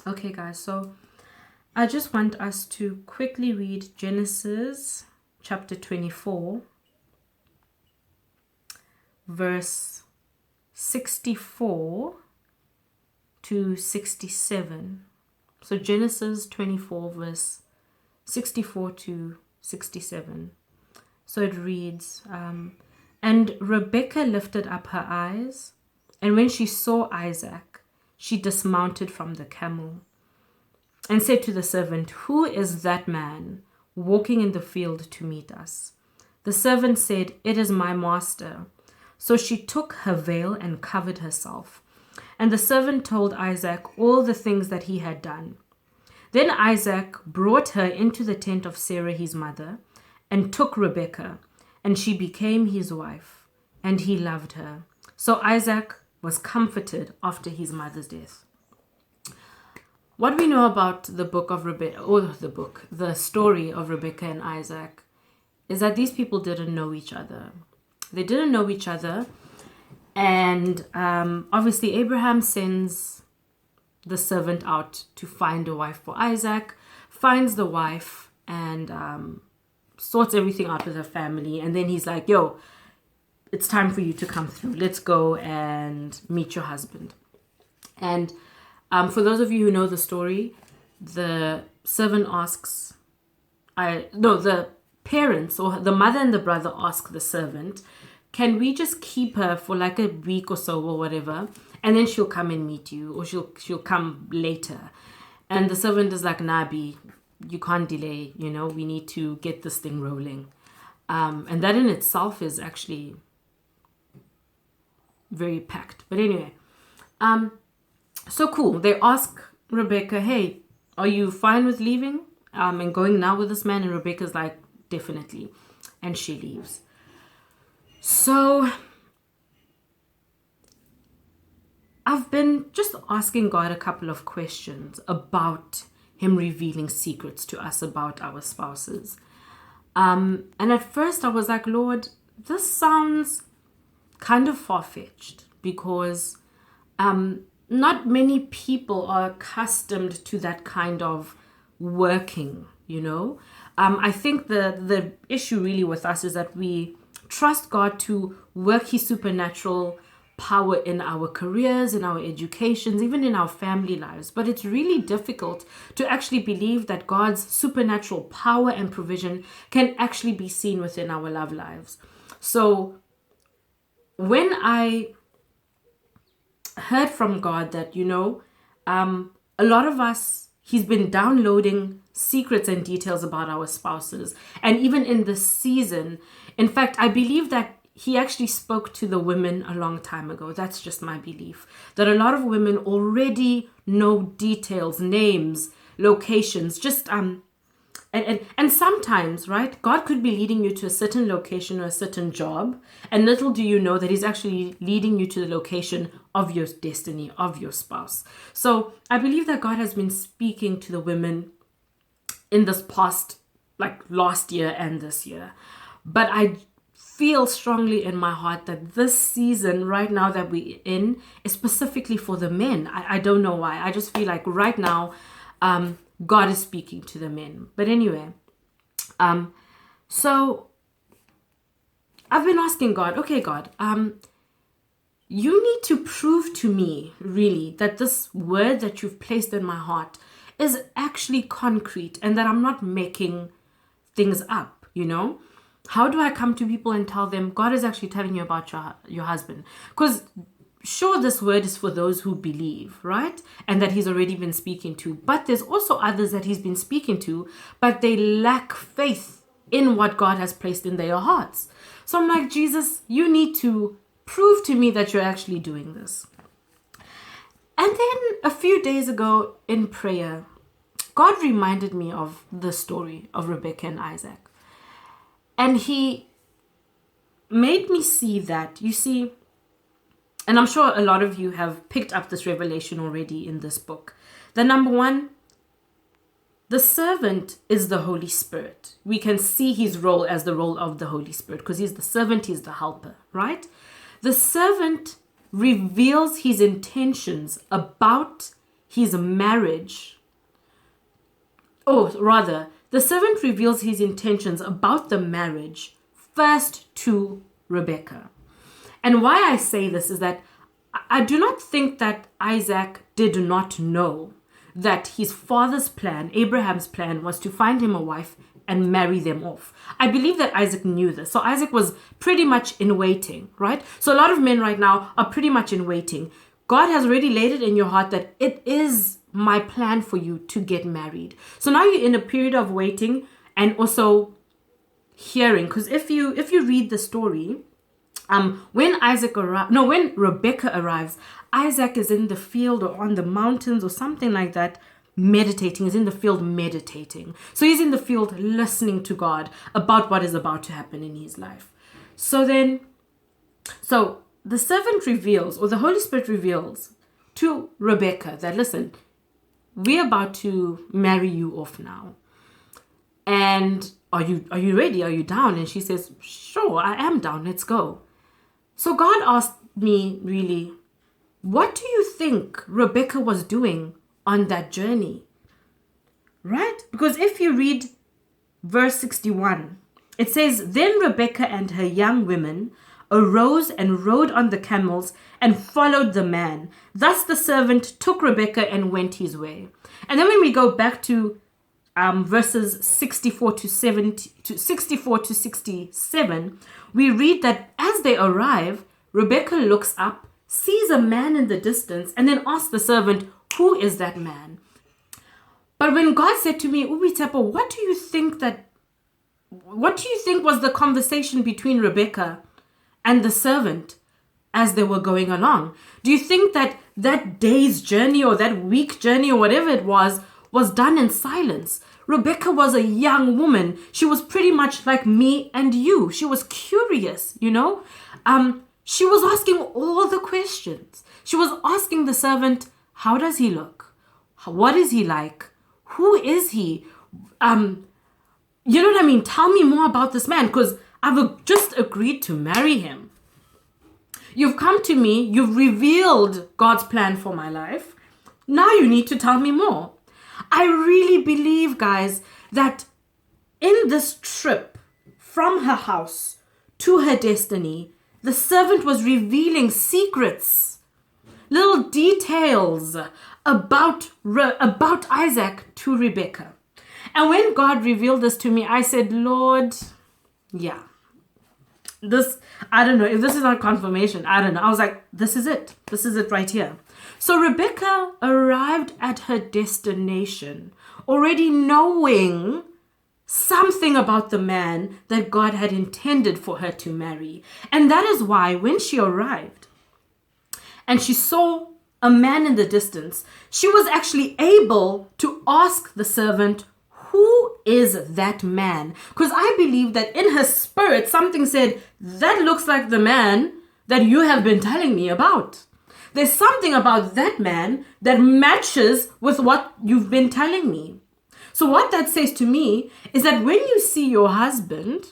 Okay, guys, so I just want us to quickly read Genesis chapter 24, verse 64 to 67. So Genesis 24, verse 64 to 67. So it reads, and Rebekah lifted up her eyes, and when she saw Isaac, she dismounted from the camel and said to the servant, "Who is that man walking in the field to meet us?" The servant said, "It is my master." So she took her veil and covered herself. And the servant told Isaac all the things that he had done. Then Isaac brought her into the tent of Sarah his mother, and took Rebekah, and she became his wife, and he loved her. So Isaac was comforted after his mother's death. What we know about the book of Rebekah, or the story of Rebekah and Isaac, is that these people didn't know each other. They didn't know each other, and obviously Abraham sends the servant out to find a wife for Isaac, finds the wife, and sorts everything out with her family, and then he's like, "Yo, it's time for you to come through. Let's go and meet your husband." And for those of you who know the story, the servant asks, the parents or the mother and the brother ask the servant, "Can we just keep her for like a week or so or whatever, and then she'll come and meet you, or she'll come later?" And the servant is like, "Nah, B, you can't delay. We need to get this thing rolling." And that in itself is actually very packed. But anyway, so cool. They ask Rebekah, "Hey, are you fine with leaving and going now with this man?" And Rebekah's like, "Definitely." And she leaves. So I've been just asking God a couple of questions about him revealing secrets to us about our spouses. And at first I was like, "Lord, this sounds kind of far-fetched because not many people are accustomed to that kind of working, I think the issue really with us is that we trust God to work his supernatural power in our careers, in our educations, even in our family lives. But it's really difficult to actually believe that God's supernatural power and provision can actually be seen within our love lives. So when I heard from God that, a lot of us, he's been downloading secrets and details about our spouses. And even in this season, in fact, I believe that he actually spoke to the women a long time ago. That's just my belief. That a lot of women already know details, names, locations, just and sometimes, right, God could be leading you to a certain location or a certain job, and little do you know that he's actually leading you to the location of your destiny, of your spouse. So I believe that God has been speaking to the women in this past, like last year and this year. But I feel strongly in my heart that this season right now that we're in is specifically for the men. I don't know why. I just feel like right now, God is speaking to the men. But anyway, so I've been asking God, okay, God, you need to prove to me really that this word that you've placed in my heart is actually concrete and that I'm not making things up, How do I come to people and tell them God is actually telling you about your husband? Because sure, this word is for those who believe, right? And that he's already been speaking to. But there's also others that he's been speaking to, but they lack faith in what God has placed in their hearts. So I'm like, Jesus, you need to prove to me that you're actually doing this. And then a few days ago in prayer, God reminded me of the story of Rebekah and Isaac. And he made me see that, you see, and I'm sure a lot of you have picked up this revelation already in this book. The number one, the servant is the Holy Spirit. We can see his role as the role of the Holy Spirit because he's the servant, he's the helper, right? The servant reveals his intentions about his marriage, or rather, the servant reveals his intentions about the marriage first to Rebekah. And why I say this is that I do not think that Isaac did not know that his father's plan, Abraham's plan, was to find him a wife and marry them off. I believe that Isaac knew this. So Isaac was pretty much in waiting, right? So a lot of men right now are pretty much in waiting. God has already laid it in your heart that it is my plan for you to get married. So now you're in a period of waiting and also hearing. Because if you read the story, when Rebekah arrives, Isaac is in the field or on the mountains or something like that, meditating. He's in the field meditating. So he's in the field listening to God about what is about to happen in his life. So the servant reveals, or the Holy Spirit reveals to Rebekah that, listen, we're about to marry you off now. And are you ready? Are you down? And she says, sure, I am down. Let's go. So God asked me, really, what do you think Rebekah was doing on that journey? Right? Because if you read verse 61, it says, then Rebekah and her young women arose and rode on the camels and followed the man. Thus the servant took Rebekah and went his way. And then when we go back to verses 64 to 67, we read that as they arrive, Rebekah looks up, sees a man in the distance, and then asks the servant, who is that man? But when God said to me, Ubitepo, what do you think was the conversation between Rebekah and the servant as they were going along? Do you think that day's journey or that week journey or whatever it was done in silence? Rebekah was a young woman. She was pretty much like me and you. She was curious, She was asking all the questions. She was asking the servant, how does he look? What is he like? Who is he? You know what I mean? Tell me more about this man, because I've just agreed to marry him. You've come to me. You've revealed God's plan for my life. Now you need to tell me more. I really believe, guys, that in this trip from her house to her destiny, the servant was revealing secrets, little details about Isaac to Rebekah. And when God revealed this to me, I said, Lord, yeah, I don't know if this is not confirmation. I don't know. I was like, this is it. This is it right here. So Rebekah arrived at her destination already knowing something about the man that God had intended for her to marry. And that is why when she arrived and she saw a man in the distance, she was actually able to ask the servant, who is that man? Because I believe that in her spirit, something said, that looks like the man that you have been telling me about. There's something about that man that matches with what you've been telling me. So what that says to me is that when you see your husband,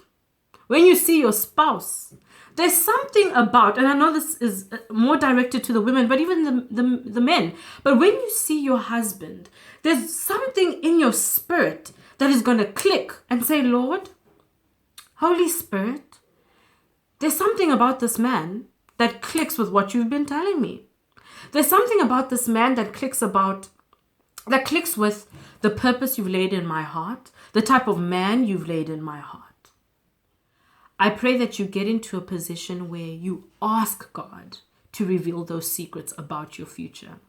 when you see your spouse, there's something about, and I know this is more directed to the women, but even the men. But when you see your husband, there's something in your spirit that is going to click and say, Lord, Holy Spirit, there's something about this man that clicks with what you've been telling me. There's something about this man that clicks with the purpose you've laid in my heart, the type of man you've laid in my heart. I pray that you get into a position where you ask God to reveal those secrets about your future.